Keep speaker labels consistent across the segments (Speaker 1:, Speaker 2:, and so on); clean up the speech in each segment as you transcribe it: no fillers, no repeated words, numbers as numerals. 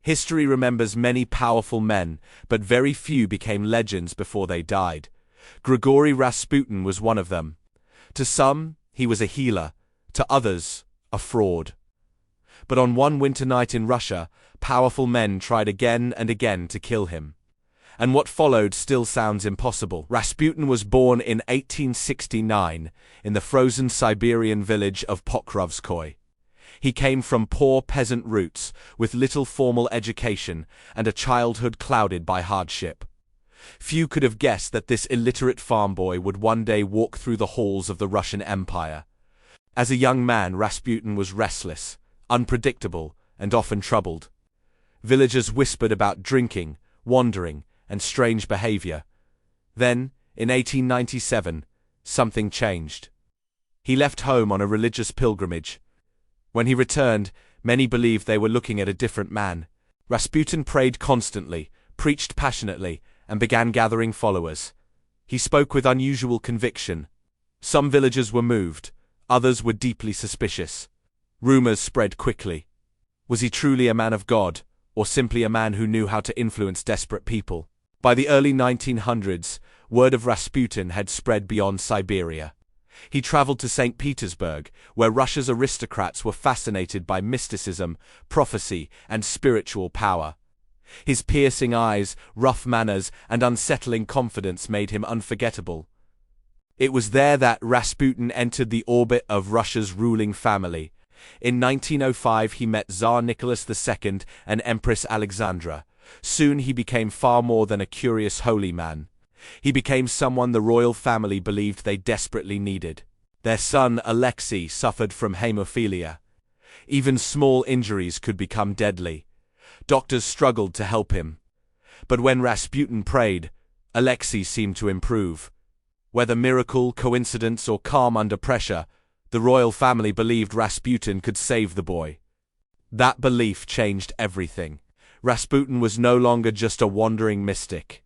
Speaker 1: History remembers many powerful men, but very few became legends before they died. Grigori Rasputin was one of them. To some, he was a healer, to others, a fraud. But on one winter night in Russia, powerful men tried again and again to kill him. And what followed still sounds impossible. Rasputin was born in 1869 in the frozen Siberian village of Pokrovskoye. He came from poor peasant roots, with little formal education and a childhood clouded by hardship. Few could have guessed that this illiterate farm boy would one day walk through the halls of the Russian Empire. As a young man, Rasputin was restless, unpredictable, and often troubled. Villagers whispered about drinking, wandering, and strange behavior. Then, in 1897, something changed. He left home on a religious pilgrimage. When he returned, many believed they were looking at a different man. Rasputin prayed constantly, preached passionately, and began gathering followers. He spoke with unusual conviction. Some villagers were moved, others were deeply suspicious. Rumors spread quickly. Was he truly a man of God, or simply a man who knew how to influence desperate people? By the early 1900s, word of Rasputin had spread beyond Siberia. He traveled to St. Petersburg, where Russia's aristocrats were fascinated by mysticism, prophecy, and spiritual power. His piercing eyes, rough manners, and unsettling confidence made him unforgettable. It was there that Rasputin entered the orbit of Russia's ruling family. In 1905 he met Tsar Nicholas II and Empress Alexandra. Soon he became far more than a curious holy man. He became someone the royal family believed they desperately needed. Their son, Alexei, suffered from hemophilia. Even small injuries could become deadly. Doctors struggled to help him. But when Rasputin prayed, Alexei seemed to improve. Whether miracle, coincidence, or calm under pressure, the royal family believed Rasputin could save the boy. That belief changed everything. Rasputin was no longer just a wandering mystic.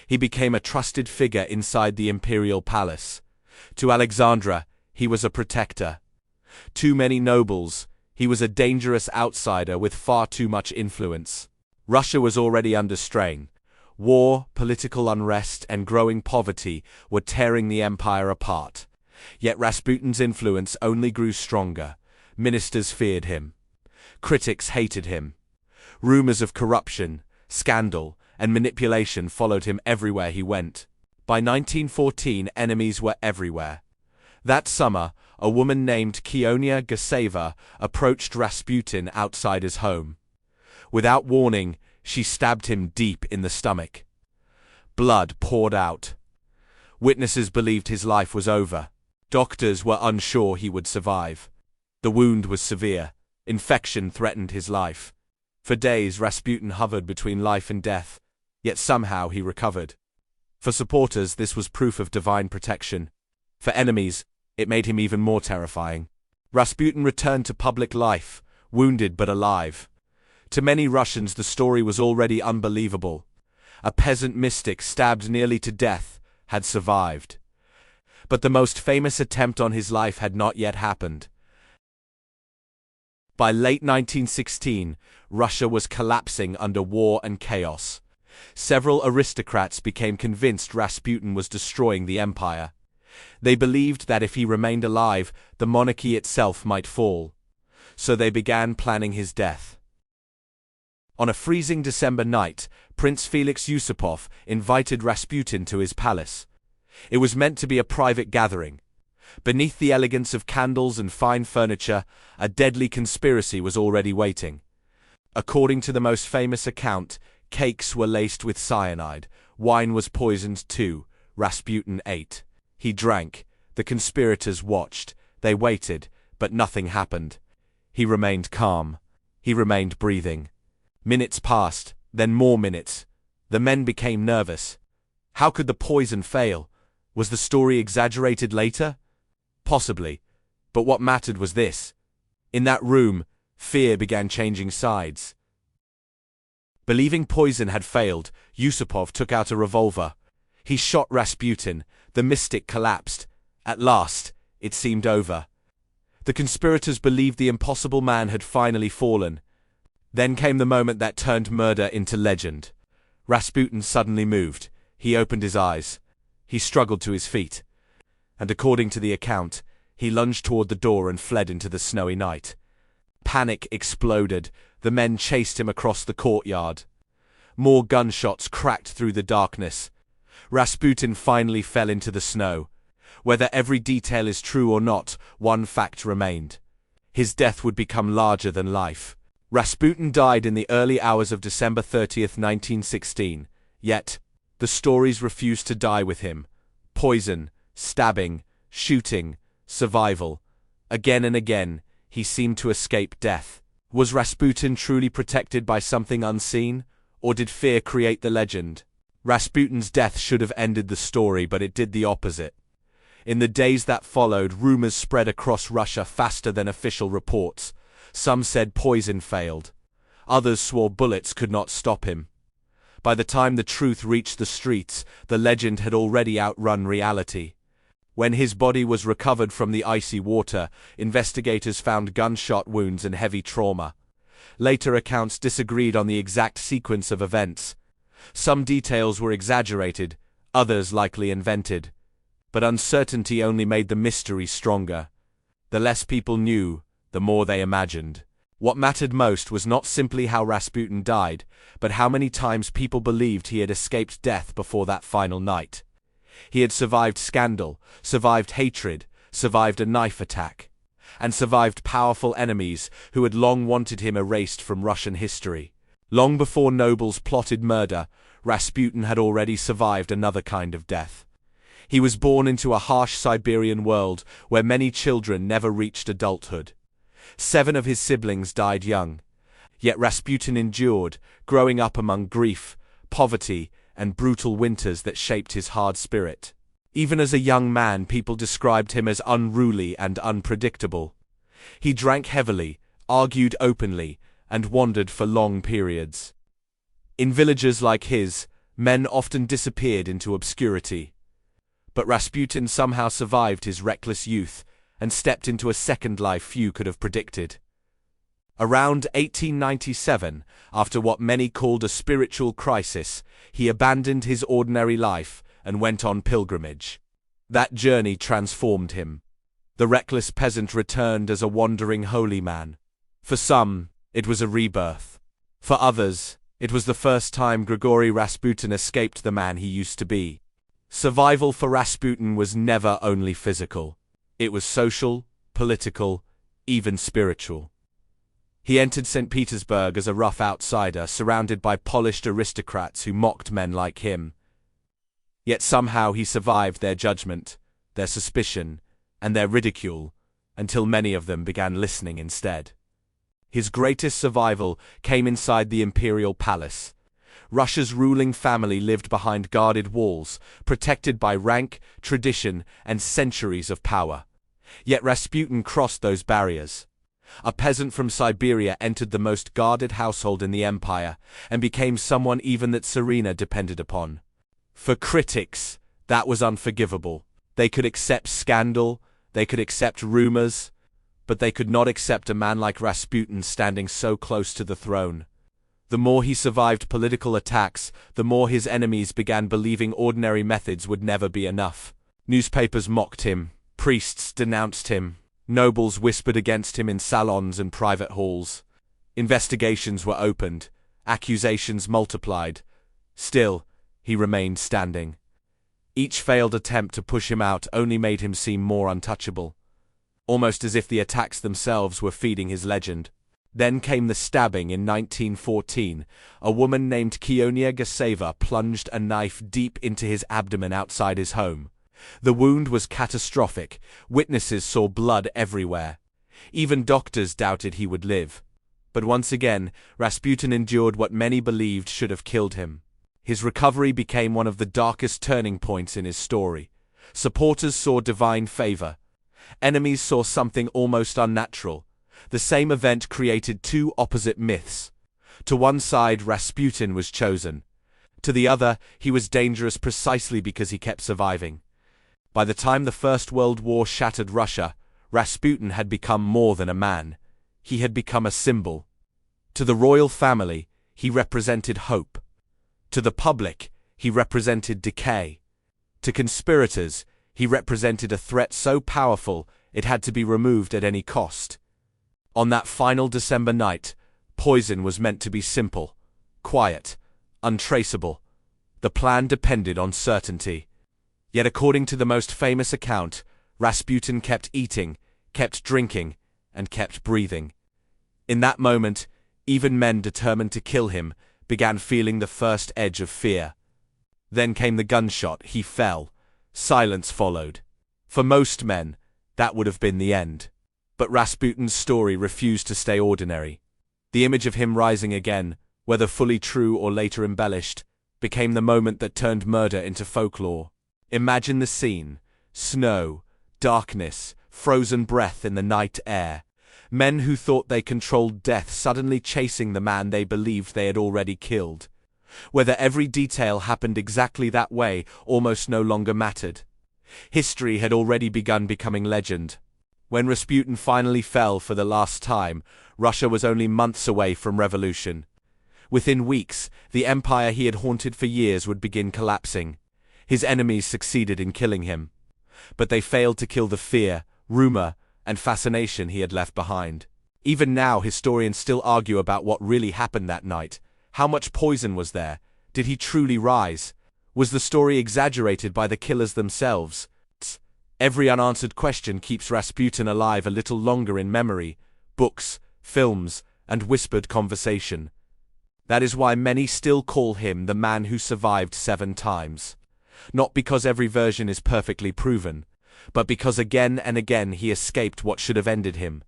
Speaker 1: He became a trusted figure inside the imperial palace. To Alexandra, he was a protector. To many nobles, he was a dangerous outsider with far too much influence. Russia was already under strain. War, political unrest, and growing poverty were tearing the empire apart. Yet Rasputin's influence only grew stronger. Ministers feared him. Critics hated him. Rumors of corruption, scandal, and manipulation followed him everywhere he went. By 1914, enemies were everywhere. That summer, a woman named Kionia Gaseva approached Rasputin outside his home. Without warning, she stabbed him deep in the stomach. Blood poured out. Witnesses believed his life was over. Doctors were unsure he would survive. The wound was severe. Infection threatened his life. For days, Rasputin hovered between life and death, yet somehow he recovered. For supporters, this was proof of divine protection. For enemies, it made him even more terrifying. Rasputin returned to public life, wounded but alive. To many Russians, the story was already unbelievable. A peasant mystic stabbed nearly to death had survived. But the most famous attempt on his life had not yet happened. By late 1916, Russia was collapsing under war and chaos. Several aristocrats became convinced Rasputin was destroying the empire. They believed that if he remained alive, the monarchy itself might fall. So they began planning his death. On a freezing December night, Prince Felix Yusupov invited Rasputin to his palace. It was meant to be a private gathering. Beneath the elegance of candles and fine furniture, a deadly conspiracy was already waiting. According to the most famous account, cakes were laced with cyanide, wine was poisoned too. Rasputin ate. He drank. The conspirators watched. They waited, but nothing happened. He remained calm. He remained breathing. Minutes passed, then more minutes. The men became nervous. How could the poison fail? Was the story exaggerated later? Possibly. But what mattered was this. In that room, fear began changing sides. Believing poison had failed, Yusupov took out a revolver. He shot Rasputin. The mystic collapsed. At last, it seemed over. The conspirators believed the impossible man had finally fallen. Then came the moment that turned murder into legend. Rasputin suddenly moved. He opened his eyes. He struggled to his feet. And according to the account, he lunged toward the door and fled into the snowy night. Panic exploded. The men chased him across the courtyard. More gunshots cracked through the darkness. Rasputin finally fell into the snow. Whether every detail is true or not, one fact remained. His death would become larger than life. Rasputin died in the early hours of December 30th, 1916. Yet, the stories refused to die with him. Poison, stabbing, shooting, survival. Again and again, he seemed to escape death. Was Rasputin truly protected by something unseen, or did fear create the legend? Rasputin's death should have ended the story, but it did the opposite. In the days that followed, rumors spread across Russia faster than official reports. Some said poison failed. Others swore bullets could not stop him. By the time the truth reached the streets, the legend had already outrun reality. When his body was recovered from the icy water, investigators found gunshot wounds and heavy trauma. Later accounts disagreed on the exact sequence of events. Some details were exaggerated, others likely invented. But uncertainty only made the mystery stronger. The less people knew, the more they imagined. What mattered most was not simply how Rasputin died, but how many times people believed he had escaped death before that final night. He had survived scandal, survived hatred, survived a knife attack, and survived powerful enemies who had long wanted him erased from Russian history. Long before nobles plotted murder, Rasputin had already survived another kind of death. He was born into a harsh Siberian world where many children never reached adulthood. 7 of his siblings died young. Yet Rasputin endured, growing up among grief, poverty, and brutal winters that shaped his hard spirit. Even as a young man, people described him as unruly and unpredictable. He drank heavily, argued openly, and wandered for long periods. In villages like his, men often disappeared into obscurity. But Rasputin somehow survived his reckless youth and stepped into a second life few could have predicted. Around 1897, after what many called a spiritual crisis, he abandoned his ordinary life and went on pilgrimage. That journey transformed him. The reckless peasant returned as a wandering holy man. For some, it was a rebirth. For others, it was the first time Grigori Rasputin escaped the man he used to be. Survival for Rasputin was never only physical. It was social, political, even spiritual. He entered St. Petersburg as a rough outsider, surrounded by polished aristocrats who mocked men like him. Yet somehow he survived their judgment, their suspicion, and their ridicule, until many of them began listening instead. His greatest survival came inside the imperial palace. Russia's ruling family lived behind guarded walls, protected by rank, tradition, and centuries of power. Yet Rasputin crossed those barriers. A peasant from Siberia entered the most guarded household in the empire, and became someone even that Tsarina depended upon. For critics, that was unforgivable. They could accept scandal, they could accept rumors, but they could not accept a man like Rasputin standing so close to the throne. The more he survived political attacks, the more his enemies began believing ordinary methods would never be enough. Newspapers mocked him, priests denounced him, nobles whispered against him in salons and private halls. Investigations were opened, accusations multiplied. Still, he remained standing. Each failed attempt to push him out only made him seem more untouchable, almost as if the attacks themselves were feeding his legend. Then came the stabbing in 1914. A woman named Kionia Gaseva plunged a knife deep into his abdomen outside his home. The wound was catastrophic. Witnesses saw blood everywhere. Even doctors doubted he would live. But once again, Rasputin endured what many believed should have killed him. His recovery became one of the darkest turning points in his story. Supporters saw divine favor. Enemies saw something almost unnatural. The same event created 2 opposite myths. To one side, Rasputin was chosen. To the other, he was dangerous precisely because he kept surviving. By the time the First World War shattered Russia, Rasputin had become more than a man. He had become a symbol. To the royal family, he represented hope. To the public, he represented decay. To conspirators, he represented a threat so powerful it had to be removed at any cost. On that final December night, poison was meant to be simple, quiet, untraceable. The plan depended on certainty. Yet according to the most famous account, Rasputin kept eating, kept drinking, and kept breathing. In that moment, even men determined to kill him began feeling the first edge of fear. Then came the gunshot, he fell. Silence followed. For most men, that would have been the end. But Rasputin's story refused to stay ordinary. The image of him rising again, whether fully true or later embellished, became the moment that turned murder into folklore. Imagine the scene: snow, darkness, frozen breath in the night air. Men who thought they controlled death suddenly chasing the man they believed they had already killed. Whether every detail happened exactly that way almost no longer mattered. History had already begun becoming legend. When Rasputin finally fell for the last time, Russia was only months away from revolution. Within weeks, the empire he had haunted for years would begin collapsing. His enemies succeeded in killing him. But they failed to kill the fear, rumor, and fascination he had left behind. Even now, historians still argue about what really happened that night. How much poison was there? Did he truly rise? Was the story exaggerated by the killers themselves? Every unanswered question keeps Rasputin alive a little longer in memory, books, films, and whispered conversation. That is why many still call him the man who survived 7 times. Not because every version is perfectly proven, but because again and again he escaped what should have ended him: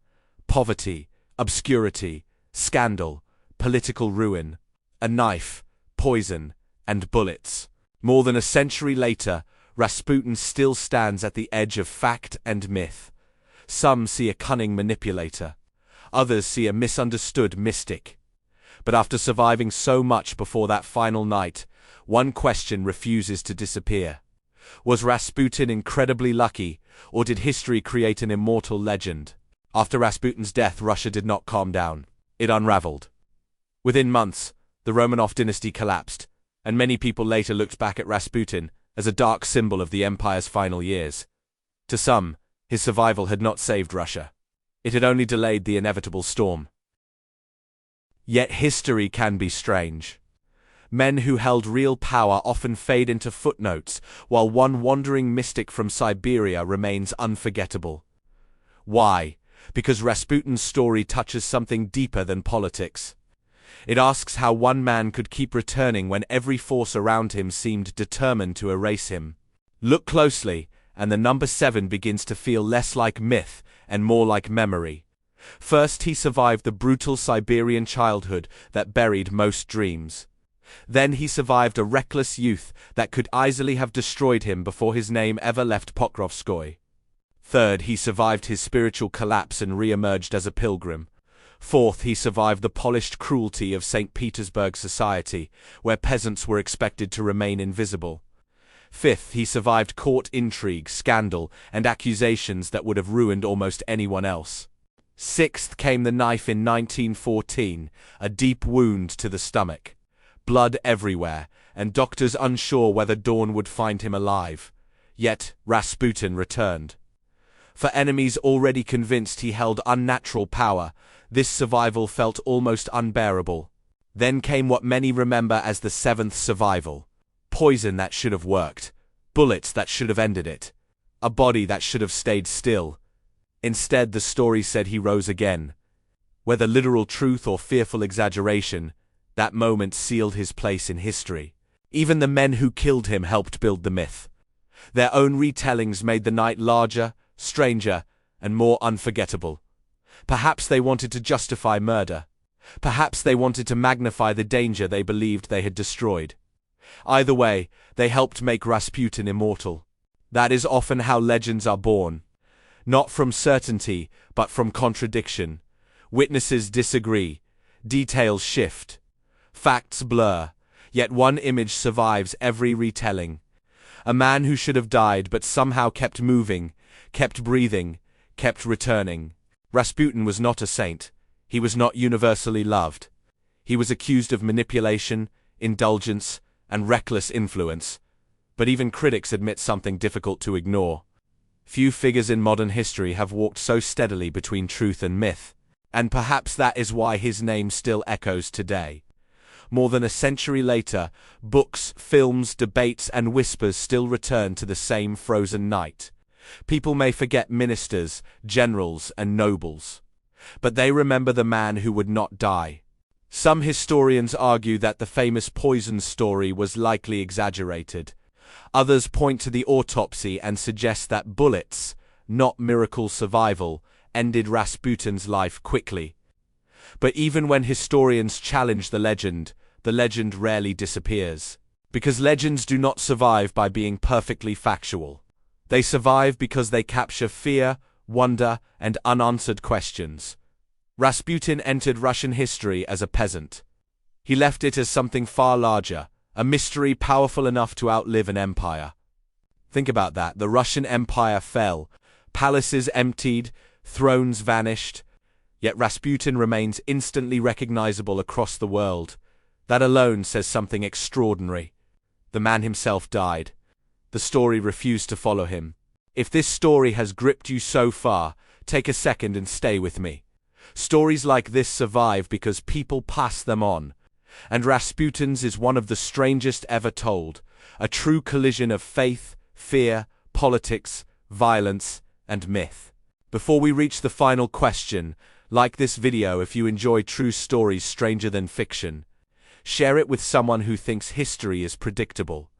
Speaker 1: poverty, obscurity, scandal, political ruin, a knife, poison, and bullets. More than a century later, Rasputin still stands at the edge of fact and myth. Some see a cunning manipulator. Others see a misunderstood mystic. But after surviving so much before that final night, one question refuses to disappear. Was Rasputin incredibly lucky, or did history create an immortal legend? After Rasputin's death, Russia did not calm down. It unraveled. Within months, the Romanov dynasty collapsed, and many people later looked back at Rasputin as a dark symbol of the empire's final years. To some, his survival had not saved Russia. It had only delayed the inevitable storm. Yet history can be strange. Men who held real power often fade into footnotes, while one wandering mystic from Siberia remains unforgettable. Why? Because Rasputin's story touches something deeper than politics. It asks how one man could keep returning when every force around him seemed determined to erase him. Look closely, and the number 7 begins to feel less like myth and more like memory. First, he survived the brutal Siberian childhood that buried most dreams. Then he survived a reckless youth that could easily have destroyed him before his name ever left Pokrovskoy. Third, he survived his spiritual collapse and re-emerged as a pilgrim. Fourth, he survived the polished cruelty of St. Petersburg society, where peasants were expected to remain invisible. Fifth, he survived court intrigue, scandal, and accusations that would have ruined almost anyone else. Sixth came the knife in 1914, a deep wound to the stomach. Blood everywhere, and doctors unsure whether dawn would find him alive. Yet Rasputin returned. For enemies already convinced he held unnatural power, this survival felt almost unbearable. Then came what many remember as the 7th survival. Poison that should have worked. Bullets that should have ended it. A body that should have stayed still. Instead, the story said he rose again. Whether literal truth or fearful exaggeration, that moment sealed his place in history. Even the men who killed him helped build the myth. Their own retellings made the night larger, stranger, and more unforgettable. Perhaps they wanted to justify murder. Perhaps they wanted to magnify the danger they believed they had destroyed. Either way, they helped make Rasputin immortal. That is often how legends are born. Not from certainty, but from contradiction. Witnesses disagree. Details shift. Facts blur. Yet one image survives every retelling. A man who should have died but somehow kept moving, kept breathing, kept returning. Rasputin was not a saint. He was not universally loved. He was accused of manipulation, indulgence, and reckless influence. But even critics admit something difficult to ignore. Few figures in modern history have walked so steadily between truth and myth, and perhaps that is why his name still echoes today. More than a century later, books, films, debates, and whispers still return to the same frozen night. People may forget ministers, generals, and nobles, but they remember the man who would not die. Some historians argue that the famous poison story was likely exaggerated. Others point to the autopsy and suggest that bullets, not miracle survival, ended Rasputin's life quickly. But even when historians challenge the legend rarely disappears. Because legends do not survive by being perfectly factual. They survive because they capture fear, wonder, and unanswered questions. Rasputin entered Russian history as a peasant. He left it as something far larger, a mystery powerful enough to outlive an empire. Think about that. The Russian Empire fell, palaces emptied, thrones vanished, yet Rasputin remains instantly recognizable across the world. That alone says something extraordinary. The man himself died. The story refused to follow him. If this story has gripped you so far, take a second and stay with me. Stories like this survive because people pass them on. And Rasputin's is one of the strangest ever told, a true collision of faith, fear, politics, violence, and myth. Before we reach the final question, like this video if you enjoy true stories stranger than fiction. Share it with someone who thinks history is predictable.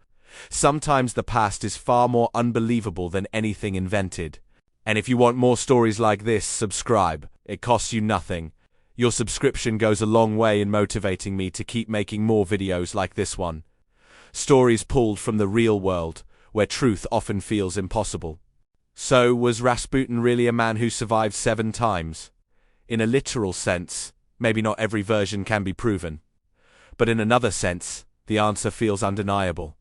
Speaker 1: Sometimes the past is far more unbelievable than anything invented. And if you want more stories like this, subscribe. It costs you nothing. Your subscription goes a long way in motivating me to keep making more videos like this one. Stories pulled from the real world, where truth often feels impossible. So, was Rasputin really a man who survived 7 times? In a literal sense, maybe not every version can be proven. But in another sense, the answer feels undeniable.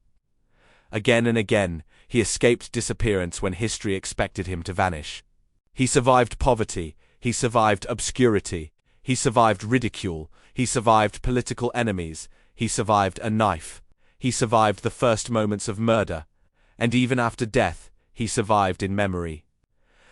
Speaker 1: Again and again, he escaped disappearance when history expected him to vanish. He survived poverty, he survived obscurity, he survived ridicule, he survived political enemies, he survived a knife, he survived the first moments of murder, and even after death, he survived in memory.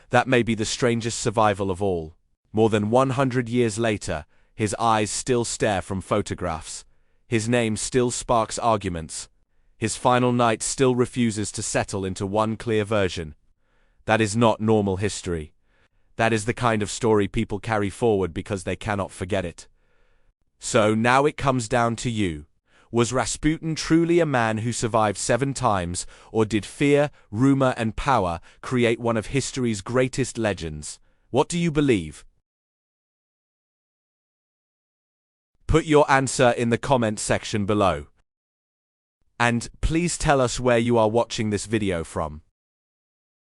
Speaker 1: That may be the strangest survival of all. More than 100 years later, his eyes still stare from photographs. His name still sparks arguments. His final night still refuses to settle into one clear version. That is not normal history. That is the kind of story people carry forward because they cannot forget it. So now it comes down to you. Was Rasputin truly a man who survived 7 times, or did fear, rumor, and power create one of history's greatest legends? What do you believe? Put your answer in the comment section below. And please tell us where you are watching this video from.